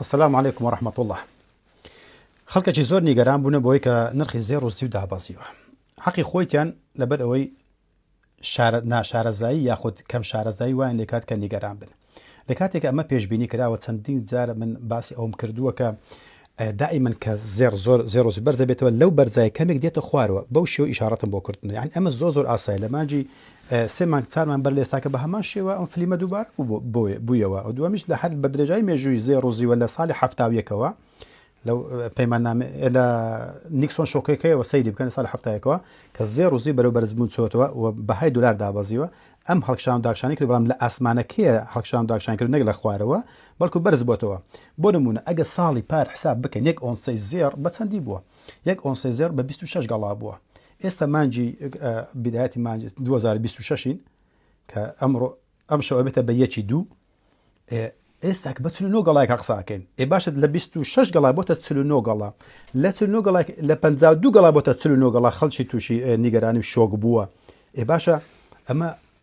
السلام عليكم ورحمة الله. خەڵکێکی زۆر نیگەران بوون بۆی کە نرخی زێر و زی و دابەزیوە. حەقی خۆیتیان لەبەر ئەوەی ناشارەزایی یاخود کەم شارەزایی وایان لێ کات کە نیگەران بن. لە کاتێک ئەمە پێشبینی کراوە چەندین جارە من باسی ئەوم کردووە کە دائیمەن کە زێر و زی بەرزە بێتەوە لەو بەرزای کەمێک دێتە خوارەوە بەو شێوە ئیشارەتم بۆ کردنەوە. یعنی ئەمە زۆر ئاسایی لە مانجی 3 مانگ 4 مان بەر لە ئێستا کە بە هەمان شێوە ئەم فلیمە دووبارە بوویەوە. و دووەمیش لە هەر بە درێژای مێژووی زێر و زیوە لە ساڵی 71ەوە لەو پەیماننامە لە نیکسۆن شۆکێکەوە سەیری بکەن ساڵی 71ەوە کە زێر و زی بەرەو بەرزبوون چۆتەوە و بەهای دلار دابەزیوە. ئەم هەڵکشان و داکشانی کرد بەڵام لە ئاسمانەکەیە هەڵکشان و داکشان کرد نەک لە خوارەوە بەڵکو بەرز بۆتەوە. بۆ نمونە ئەگە ساڵی پار حساب بکەن 1 ئۆنسەی زێر بە چەندی بووە؟ 1 ئۆنسەی زێر بە 26 گەڵا بووە. ئێستا مانجی بدایەتی مانجی 2026ین کە ئەمڕۆ ئەم شەوە بێتە بە 1/2 ئێستا بە 49 گەڵایەک قساکەین. باشە لە 26 گەڵا بۆتە 49 گەڵا لە 49 گەڵا لە 52 گەڵا بۆتە 49 گەڵا خەڵکی تووشی نیگەرانی و شۆک بووە. باشە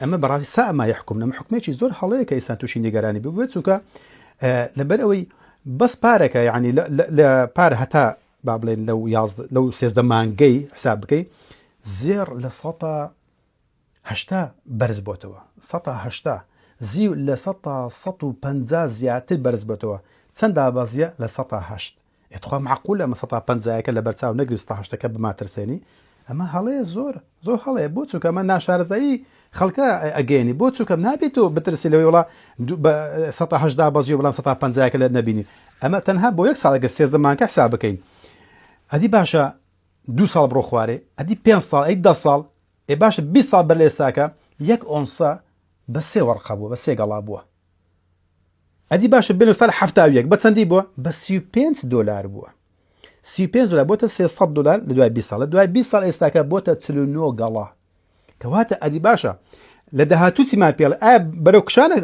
ئەمە بەڕاستی سا ئەمە یحکوم نەمە حکومێکی زۆر هەڵەیە کە ئێستا تووشی نیگەرانی ببێت چونکە لەبەر ئەوەی بەس پارێکە یعنی لە پار هەتا با بڵێن لەو 13 مانگەی حساب بکەیت زێر لە 180 بەرز بۆتەوە 180 زی لە 150 زیاتر بەرز بێتەوە. چەند دابەزیە لە 108 ئێتخوا معقولە ئەمە 150کە لە بەرچاو نەگری 108کە بماترسێنی. ئەمە هەڵەیە زۆر هەڵەیە بۆ چونکە ئەمە ناشارەزایی خەڵکە ئەگەێنی بۆ چونکە نابێتەوە بترسی لەوەی وڵا 108 دابەزی و بەڵام 150کە لە نەبینی. ئەمە تەنها بۆ 1 ساڵێکە 13 مانگە حساب بکەین. ئەدی باشە 2 ساڵ بڕۆ خوارێ ئەدی 5 ساڵ ئەی 10 ساڵ باشە 20 ساڵ بەر لە ئێستاکە 1 ئۆنسە بە 3 وەرقە بووە بە 3 گەڵا بووە. ئەدی باشە بێنە ساڵ 71 بە چەندی بووە؟ بە 35 دلار بووە. 35 دلار بۆتە 300 دلار لە دوای 20 ساڵ لە دوای 20 ساڵ ئێستاکە بۆتە 49 گەڵا. کەواتە ئەدی باشە لە داهاتوو چیمان پێڵ ئایا بەرەو کشانە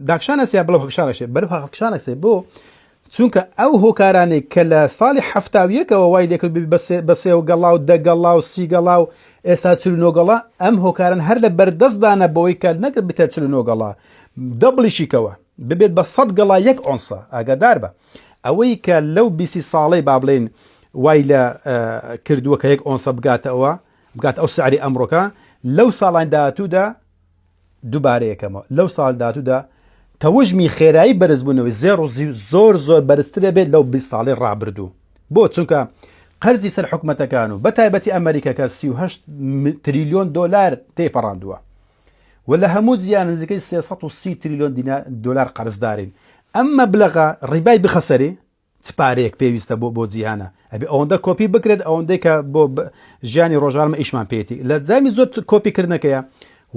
داکشانەسیان بڵەو کشانەشێ بەرەو کشانەسێ بۆ چونکە ئەو هۆکارانێک کە لە ساڵی 71ەوە وای لێکرد بە 3 گەڵا و 10 گەڵا و 30 گەڵا و ئێستا 49 گەڵا ئەم هۆکارن هەر لە بەردەستدانە بەوەی کە نەکرد بتە 49 گەڵا دەبڵیشیکەوە ببێت بە 100 گەڵا 1 ئۆنسە ئاگادار بە ئەوەی کە لەو 20 ساڵەی با بڵێن وای لە کردووە کە 1 ئۆنسە بگاتە ئەو سعری ئەمڕۆکە لەو ساڵان داهاتوودا دووبارەیەکەمەوە لەو ساڵ داهاتوودا تەوژمی خێرایی بەرزبوونەوەی زێر و زی زۆر بەرزترە بێت لەو 20 ساڵی ڕابردوو. بۆ چونکە قەرزی سەر حکومەتەکان و بە تایبەتی ئەمریکەکە 38 تریلیۆن دلار تێپەڕاندووە و لە هەموو جیان نزیکەی 330 تریلیۆن دلار قەرزدارین. ئەمە بلەغا ڕیبای بخەسەری چپارەیەک پێویستە بۆ جیهانە ئەبێ ئەوەندە کۆپی بکرێت ئەوەندەی کە بۆ ژیانی ڕۆژانمە ئیشمان پێێتی لە جامی زۆر کۆپیکردنەکەیە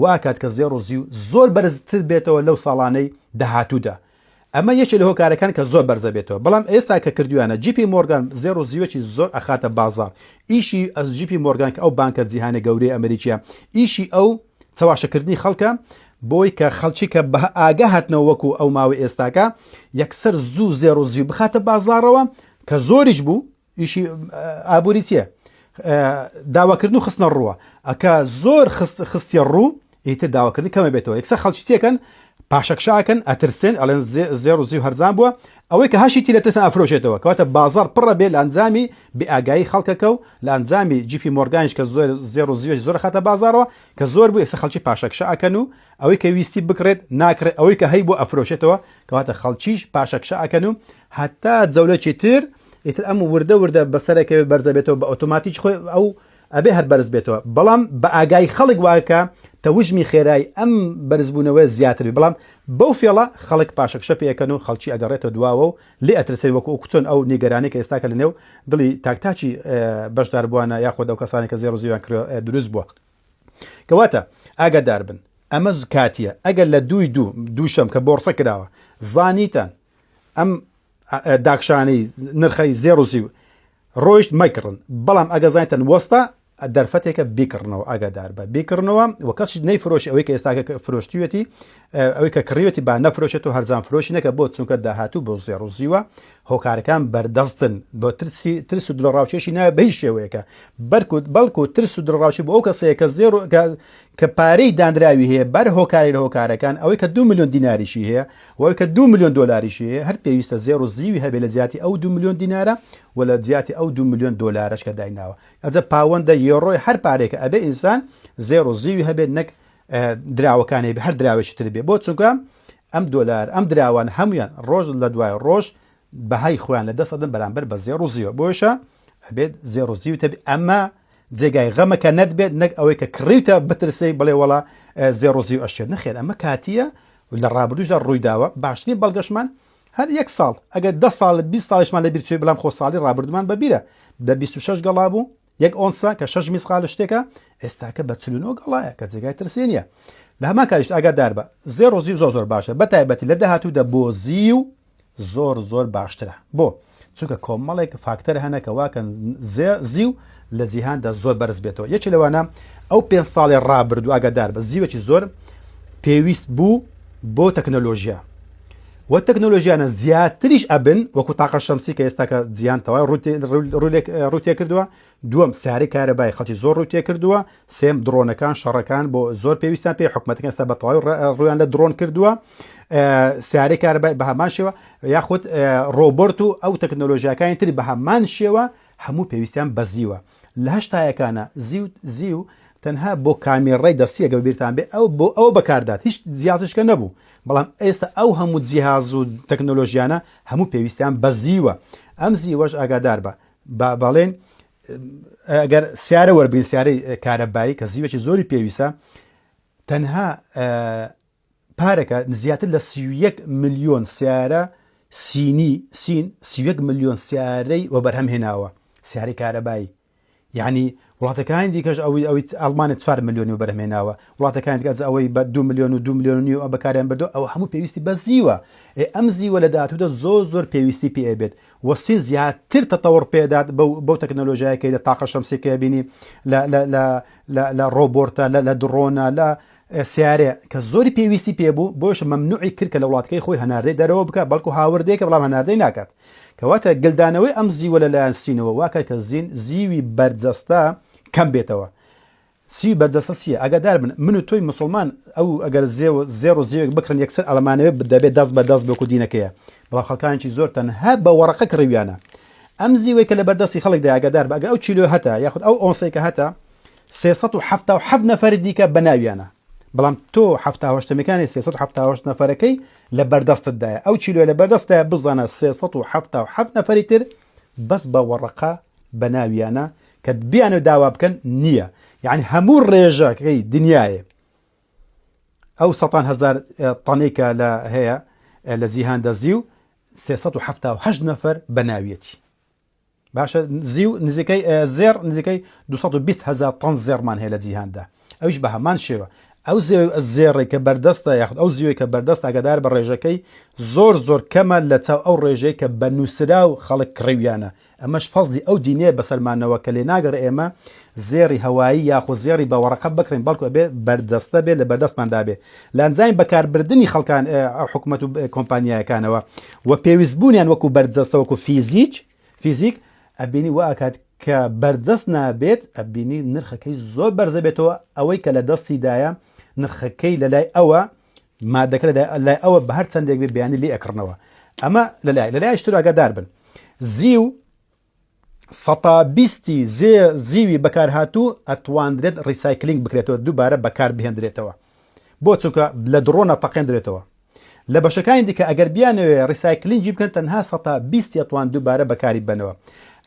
واکات کە زێر و زی زۆر بەرزتر بێتەوە لەو ساڵانەی داهاتوودا. ئەمە یەکێک لە هۆکارەکان کە زۆر بەرزە بێتەوە. بەڵام ئێستا کە کردویانە جیپی مۆرگان زێر و زیوەکی زۆر ئەخاتە بازار. ئیشی ئەس جیپی مۆرگان کە ئەو بانکە جیهانی گەورەی ئەمریکیە ئیشی ئەو چەواشەکردنی خەڵکە بۆی کە خەڵکی کە بە ئاگە هاتنەوە وەکو ئەو ماوەی ئێستاکە یەکسەر زوو زێر و زی بخاتە بازارەوە کە زۆریش بوو ئیشی ئابووری چییە؟ داواکردن و خستنە ڕووە ئەکە زۆر خستیە ڕوو ئیتر داواکردنی کەمە بێتەوە. یەکسەر خەڵکی چیەکەن پاشەکشاکەن ئەترسێن ئەڵێن زێر و زی و هەرزان بووە ئەوەی کە هەشی تی لە ترسان ئەفرۆشێتەوە کەواتە بازار پڕە بێت لە ئەنجامی بێئاگایی خەڵکەکە و لە ئەنجامی جیپی مۆرگانیش کە زێر و زیوەش زۆر خاتە بازارەوە کە زۆر بوو یەکسەر خەڵکی پاشەکشاکەن و ئەوەی کە ویستی بکرێت ناکرێت ئەوەی کە هەی بۆ ئەفرۆشێتەوە کەواتە خەڵکیش پاشەکشاکەن و هەتا جەولەکی تر ئیتر ئەم وردە بەسەرەکەوێت بەرزە بێتەوە بە ئۆتۆماتیک خۆی ئەو ئەبێ هەر بەرز بێتەوە. بەڵام بە ئاگای خەڵک واکە تەوژمی خێرایی ئەم بەرزبوونەوەی زیاتر بێ بەڵام بەو فێڵە خەڵک پاشەکشە پێەکەن و خەڵکی ئەگەڕێتەوە دواوە و لێ ئەترسێن وەکو کوچۆن ئەو نیگەرانی کە ئێستاکە لە نێو دڵی تاکتاکی بەشدار بووانە یاخۆ ئەو کەسانی کە زێر و زیوان کرد دروست بووە. کەواتە ئاگادار بن ئەمە کاتیە ئەگەر لە دووشەم کە بۆرسە کراوە زانیتان ئەم داکشانەی نرخەی زێر و زی ڕۆیشت مەکردن بەڵام ئەگەزانیتەن وەستە دەرفەتێکە بیکردنەوە ئاگادار بە بیکردنەوە و کەسیش نەیفرۆشی ئەوەی کە ئێستاکە فرۆشتوێتی ئەوەی کە کڕیوەتی با نەفرۆشێت و هەرزان فرۆشی نەکە بۆ چونکە داهاتوو بۆ زێر و زیوە هۆکارەکان بەردەستن بۆ ترس و دڵڕاوچێشی ناوە بەی شێوەیەکە بەڵکو ترس و دڵڕاوچی بۆ ئەو کەسەیە کە پارەی دانراوی هەیە بەر هۆکاری لە هۆکارەکان ئەوەی کە 2 ملیۆن دیناریشی هەیە وەوەی کە 2 ملیۆن دۆلاریشی هەیە هەر پێویستە زێر و زیوی هەبێ لە جیاتی ئەو 2 ملیۆن دینارە و لە جیاتی ئەو 2 ملیۆن دۆلارش کە دایناوە ئەجە پاوەندە یۆڕۆی هەر پارێکە ئەبێ ئینسان زێر و زیوی هەبێت نەک دراوەکانی هەر دراوێکی تر بێ بۆ چونکە ئەم دۆلار ئەم دراوان هەمویان ڕۆژ لە دوای ڕۆژ بەهای خۆیان لە دەستەدەن بەرامبەر بە زێر و زیوە بۆشە ئەبێت زێر و زیوتە ئەمە جێگای غەمەکە نەتبێت نەک ئەوەی کە کڕیوتە بترسی بڵێ وڵا زێر و زیو ئەشێت نەخێت ئەمە کاتیە لە ڕابردوشدا ڕوویداوە باشترین بەڵگەشمان هەر 1 ساڵ ئەگەر 10 ساڵ 20 ساڵیشمان لەبیر چێ بەڵام خۆ ساڵی ڕابردومان بەبیرە بە 26 گەڵا بوو 1 ئۆنسا کە 6 میسقال شتێکە ئێستاکە بە 49 گەڵایە کە جێگای ترسێ نیە لە هەمان کاریش ئاگادار بە زێر و زیو زۆر باشە بە تایبەتی لە داهاتوودا بۆ زیو زۆر باشترە بۆ چونکە کۆمەڵێک فاکتەر هەنە کە واکەن زیو لە جیهاندا زۆر بەرز بێتەوە یەکی لەوانە ئەو 5 ساڵی ڕابردوو ئاگادار بە زیوەکی زۆر پێویست بوو بۆ تەکنۆلۆژیا و تەکنۆلۆژیانە زیاتریش ئەبن وەکو تاقە شەمسی کە ئێستاکە جیهان تەواوی ڕوتێ کردووە دووەم سیارەی کارەبای خەڵکی زۆر ڕوتێ کردووە سێم درۆنەکان شەڕەکان بۆ زۆر پێویستیان پێ حکوومەتەکان ئێستا بە تەواوی ڕویان لە درۆن کردووە سیارەی کارەبای بە هەمان شێوە یاخود ڕۆبۆرت و ئەو تەکنۆلۆژیاکانی تری بە هەمان شێوە هەموو پێویستیان بە زیوە لە هەشتایەکانە زیو تەنها بۆ کامیڕای دەستیە گە بیرتان بێ ئەو بۆ ئەوە بەکاردات هیچ جیازشکە نەبوو بەڵام ئێستا ئەو هەموو جیهاز و تەکنۆلۆژیانە هەموو پێویستیان بە زیوە ئەم زیوەش ئاگادار بە بەڵێن ئەگەر سیارە وەربین سیارەی کارەبایی کە زیوەکی زۆری پێویستە تەنها پارێکە زیاتر لە 31 ملیۆن سیارە سین 31 ملیۆن سیارەی وە بەرهەم هێناوە سیارەی کارەبایی یعنی وڵاتەکانی دیکەش ئەوەی ئەڵمانە 4 ملیۆنی و بەرهەمهێناوە وڵاتەکانی دیکە ئەوەی بە 2 ملیۆن و 2 ملیۆن و بەکاریان بردو ئەو هەموو پێویستی بە زیوە ئەم زیوە لە داهاتوودا زۆر پێویستی پێ بێت وەسین زیاتر تەتەوەڕ پێدات بەو تەکنۆلۆژیاکەی لە تاقە شەمسیکە بینی لە ڕۆبۆرتە لە درۆنە لە سیارێ کە زۆری پێویستی پێبوو بۆش مەمنوعی کرد کە لە وڵاتەکەی خۆی هەناردەی دەرەوە بکە بەڵکو هاوردەیەکە بەڵام هەناردەی ناکات کەواتە گلدانەوەی ئەم زیوە لەلایەن سینەوە واکات کە زیوی بەرجەستە کەم بێتەوە سی بەرجەستە چیە ئاگادار بن من و تۆی مسلمان ئەو ئەگەر زێر و زیوێک بکڕن یەکسەر ئەڵمانەوێ دەبێت دەست بە دەست بۆکو دینەکەیە بەڵام خەڵکانێکی زۆر تەنها بە وەڕەقە کڕویانە ئەم زیوەی کە لە بەردەستی خەڵکدا ئاگادار بە ئەگە ئەو چیلۆ هەتا یاخود ئەو ئۆنسەیکە هەتا 377 نەفەر دیکە بەناویانە بەڵام تۆ 78 378 نەفەرەکەی لە بەردەستتدایە ئەو چیلۆ لە بەردەستە بزانە 377 نەفەری تر بەس بە وەڕەقە بەناویانە کە بیانە داوا بکەن نییە یعنی هەموو ڕێژەکەی دنیاە ئەو 100,000 تەنێکە لە هەیە لە جیهاندا زیو 378 نەفەر بەناویەتی باشە زیو نزیکەی زێر نزیکەی 220,000 تەن زێڕمان هەیە لە جیهاندا ئەویش بە هەمان شێوە ئەو زێڕێک کە بەردەستە یاخود ئەو زیوەی کە بەردەست ئاگادار بە ڕێژەکەی زۆر کەمە لە چاو ئەو ڕێژەیە کە بە نووسرا و خەڵک کڕویانە ئەمەش فەزلی ئەو دینێ بەسەرمانەوە کە لێ ناگەڕ ئێمە زێری هەوایی یاخود زێری بە وەڕەقە بکڕین بەڵکو بێ بەردەستە بێ لە بەردەستماندا بێ لانجاین بەکاربردننی خەڵکان حکوومەت و کۆمپانیایەکانەوە و پێویستبوونیان وەکو بەردەستە وەکو فیزیک ئەبینی واکات کە بەردەست نابێت ئەبینی نرخەکەی زۆر بەرزە بێتەوە ئەوەی کە لە دەستیدایە نرخەکەی لەلای ئەوە مادەکە لای ئەوە بە هەر چەندێک بێ بیانی لێ ئەکردنەوە ئەمە لەلای شتر ئاگادار بن زیو 120 زیوی بەکارهاتوو ئەتواندرێت ڕیسایکلینگ بکرێتەوە دووبارە بەکار بهێنرێتەوە بۆ چونکە لە درۆنە تەقێنرێتەوە لە بەشەکانی دیکە ئەگەر بیانەوێ ڕیسایکلینگی بکەن تەنها 120 ئەتوان دووبارە بەکاری بنەوە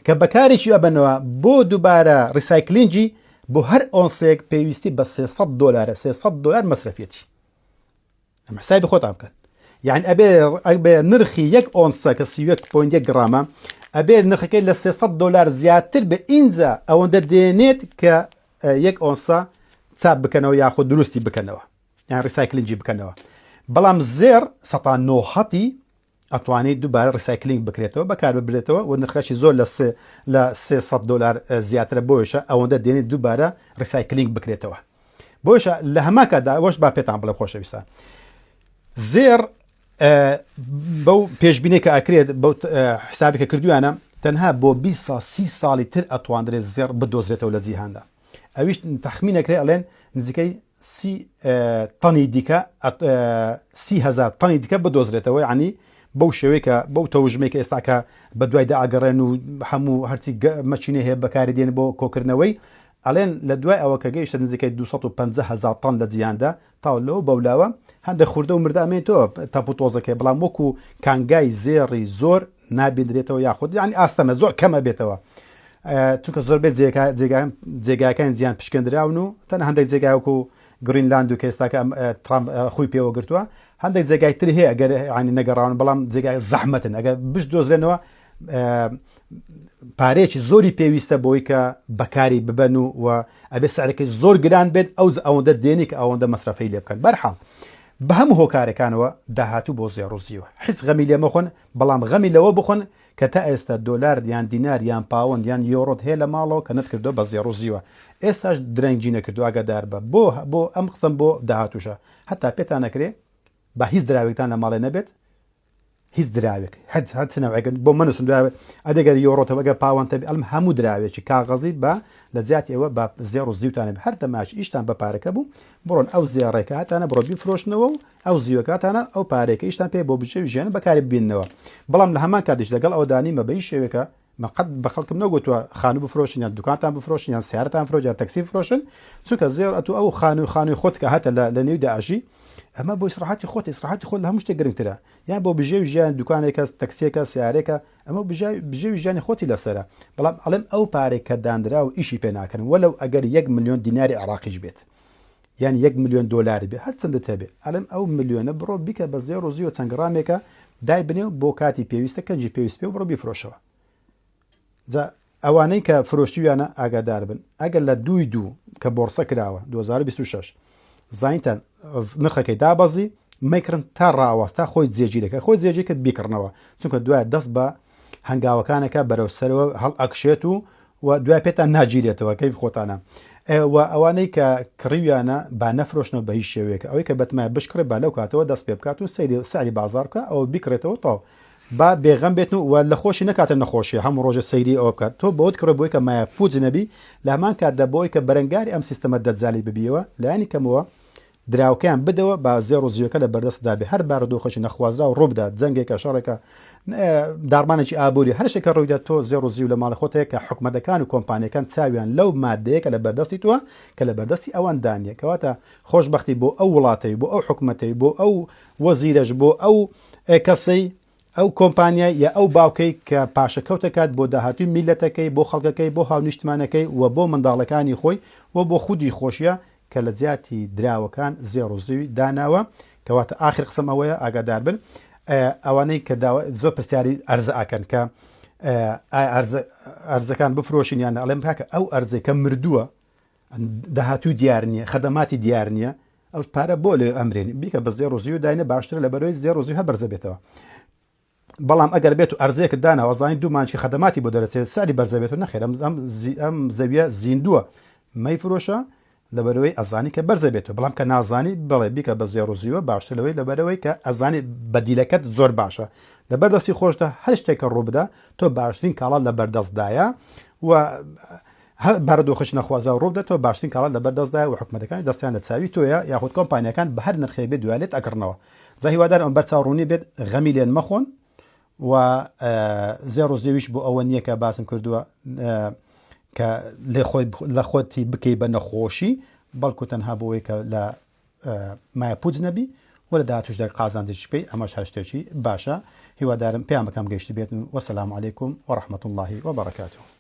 کە بەکارێکی ئەبنەوە بۆ دووبارە ڕیسایکلینگی بۆ هەر ئۆنسێک پێویستی بە 300 دلار 300 دلار مەسرفێتی ئەمە حسابی خۆتان بکەن یعنی ئەبێ نرخی 1 ئۆنسە کە 31.1 گرامە ئەبێ نرخەکەی لە 300 دلار زیاتر بە ئینجا ئەوەندە دێنێت کە 1 ئۆنسە چاپ بکەنەوە یاخود دروستی بکەنەوە یان ڕیسایکلینگی بکەنەوە بەڵام زێر 190 ئەتوانێت دووبارە ڕیسایکلینگ بکرێتەوە بەکار ببرێتەوە و نرخەشی زۆر لە 300 دلار زیاترە بۆیشە ئەوەندە دێنێت دووبارە ڕیسایکلینگ بکرێتەوە بۆیشە لە هەماکەدا وەش با پێتان بڵێ خۆشەویستان زێر بەو پێشبینێک کە ئەکرێت بەو حسابێکە کردویانە تەنها بۆ 20 ساڵی تر ئەتواندرێت زێر بدۆزرێتەوە لە جیهاندا. ئەویش تەخمینەکرێ ئەڵێن نزیکەی 30 تەنی دیکە 30,000 تەنی دیکە بدۆزرێتەوە، ینی بەو شێوەیە بەو تەوژمێکە ئێستاکە بە دوایدا ئاگەڕێن و هەموو هەرچی مەچینە هەیە بەکاری دێن بۆ کۆکردنەوەی. ئەڵێن لە دوای ئەوە کە گەیشتە نزیکەی 250,000 تەن لە جیهاندا تاولەوە بەولاوە هەندێک خوردە و مردامێتەوە تاپوتۆزەکەی، بەڵام وەکو کانگای زێڕی زۆر نابێنرێتەوە یاخود یانی ئاستەمە زۆر کەمە بێتەوە، چونکە زۆربێت جێگایەکان زیان پشکێنراون و تەنە هەندێک جێگایوەکو گرینلاند و کە ئێستاکە ترامپ خۆی پێوە گرتووە، هەندێک جێگای تر هەیە ئەگەر ینی نەگەڕاون، بەڵام جێگای زەحمەتن ئەگەر بش دۆزرێنەوە پارێکی زۆری پێویستە بۆی کە بەکاری ببەن و ئەبێ سعرەکەی زۆر گران بێت ئەوەندە دێنی کە ئەوەندە مەسرەفەی لێ بکەن. بەرحاڵ بە هەموو هۆکارەکانەوە داهاتوو بۆ زێڕوزیوە، حیز غەمی لێ مەخۆن، بەڵام غەمی لەوە بخۆن کە تا ئێستا دۆلار یان دینار یان پاوەند یان یۆڕۆت هەیە لە ماڵەوە کە نەتکردو بە زێڕوزیوە، ئێستاش درەنگی نەکردو ئاگادار بە بۆ ئەم قسم بۆ داهاتوشە. هەتا پێتان نەکرێ بە هیچ دراوێکتان لە ماڵێ نەبێت، هیچ دراوێک هەر چنەوەگەن بۆ منسون ئەدەگەر یۆڕۆتەوەگە پاوەندە ئەلم هەموو دراوێکی کاغەزی بە لە جیاتی ئەوە بە زێڕ و زیوتانە هەر دەماش ئیشتان بە پارەکە بوو بڕۆن ئەو زیێڕێکە هاتانە بڕۆ بیفرۆشنەوە و ئەو زیوەکاتانە ئەو پارێکە ئیشتان پێ بۆ بژێوی ژیانە بەکاری ببینەوە. بەڵام لە هەمان کاتیش لەگەڵ ئەو دانیمە بە هیچ شێوێکە مەقەت بە خەڵکم نەگوتووە خانوو بفرۆشن یان دوکانتان بفرۆشن یان سیارەتان فرۆژ یان تەکسی بفرۆشن، چونکە زێڕ ئەتو ئەو خانووی خۆت کە هاتە لە نێو داعشی ئەمە بۆ ئیسراحەتی خۆت، ئیسراحەتی خۆت لە هەموو شتێک گرنگترە، یان بۆ بژێوی ژیان دوکانێکە تەکسیەکە سیارێکە ئەمە بژێوی ژیانی خۆتی لەسەرە. بەڵام ئەڵێم ئەو پارێک کە دانرا و ئیشی پێ ناکەن وەلەو ئەگەر 1 ملیۆن دیناری عراقیش بێت یان 1 ملیۆن دۆلاری بێت هەر چەندە هەبێت، ئەڵێم ئەو ملیۆنە بڕۆ بیکە بە زێڕ و زیوە چەند گرامێکە دای بنێ و بۆ کاتی پێویستە کەنجی پێویست پێ و بڕۆ بیفرۆشەوە. جا ئەوانەی کە فرۆشتیویانە ئاگادار بن، ئەگەر لە 2 کە بۆرسە کراوە 2026 زانیتان نرخەکەی دابەزی میکردن تا ڕاوەستا خۆی جێگی دەکە، خۆی جێگیکە بیکردنەوە، چونکە دوای دەست بە هەنگاوەکانەکە بەرەو سەرەوە هەڵ ئەکشێت و دوای پێتان ناگیرێتەوە کەی خۆتانە. و ئەوانەی کە کڕیویانە با نەفرۆشنەوە بە هیچ شێوەیەکە، ئەوەی کە بەتمای بشکڕێ با لەو کاتەوە دەست پێ بکات و سەیری بازار بکە ئەوە بیکرێتەوە تاو با بێغەم بێت و لە خۆشی نکاتە نەخۆشیە هەموو ڕۆژە سەیری ئەوە بکات، تۆ بۆت کڕە بۆی کە مایە پوج نەبی لە هەمان کاتدا بۆی کە بەرەنگاری ئەم سیستەمە دەجالی ببیەوە لایانی کەمەوە دراوکەیان بدەوە بە زێڕ و زیوەکە لە بەردەستدا بێ هەر بارودۆخەشی نەخوازرا و ڕووبدا جەنگێکە شەڕێکە داڕمانێکی ئابووری هەر شتێکە ڕوویدا تۆ زێڕ و زیو لە ماڵی خۆتەیە کە حکومەتەکان و کۆمپانیەکان چاویان لەو مادەیەکە لە بەردەستی تووە کە لە بەردەستی ئەوان دانیە، کەواتە خۆشبەختی بۆ ئەو وڵاتەی بۆ ئەو حکومەتەی بۆ ئەو وەزیرەش بۆ ئەو کەسەی ئەو کۆمپانیای یا ئەو باوکەی کە پاشەکەوتەکات بۆ داهاتوی میلەتەکەی بۆ خەڵکەکەی بۆ هاونیشتمانەکەی و بۆ منداڵەکانی خۆی و بۆ خودی خۆشیە کە لە جیاتی دراوەکان زێڕ و زیوی داناوە. کەواتە ئاخر قسم ئەوەیە ئاگادار بن ئەوانەی کە زۆر پرسیاری ئەرزە ئاکەن کە ئەرزەکان بفرۆشین یان ئەڵێم کاکە ئەو ئەرزێکە مردووە داهاتوی دیار نییە خەدەماتی دیار نییە ئەو پارە بۆ لێ ئەمرێنی بیکە بە زێڕ و زیو داینە باشترە لە بەرەوەی زێڕ و زیو هەبەرزە بێتەوە. بەڵام ئەگەر بێت و ئەرزەیەکت داناوە زانین دوومانچی خەدەماتی بۆ دەرەچێت ساری بەرزە بێت و نەخێر ئەم زەویە زیندووە مەیفرۆشە لەبەرەوەی ئەزانی کە بەرزە بێتەوە، بەڵام کە نازانی بڵێ بیکە بە زێڕ و زیوە باشتر لەوەی لەبەرەوەی کە ئەزانی بەدیلەکەت زۆر باشە لە بەردەستی خۆشدا هەر شتێکە ڕووبدا تۆ باشترین کاڵات لە بەردەستدایە و بارودۆخەش نەخوازە ڕووبدا تۆ باشترین کاڵات لە بەردەستدایە و حکومەتەکانی دەستیان لە چاوی تۆیە یاخود کۆمپانیەکان بە هەر نرخێ بێت دوالێت ئەکردنەوە. جا هیوادارم ئەم بەرچاوڕوونی بێت غەمی لێن مەخۆن و زێڕ و زێویش بۆ ئەوە نییە کە باسم کردووە کە لە خۆتی بکەی بە نەخۆشی بەڵکو تەنها بۆەوەی کە لە مایە پوج نەبی وە لە داهاتوشدا قازانجێکی پێی ئەمەش هەر شتێکی باشە. هیوادارم پێیان بەکەم گەیشتی بێتن. وەسەلام عەلەیکوم وەڕەحمەتوڵڵاهی وەبەڕەکاتوه.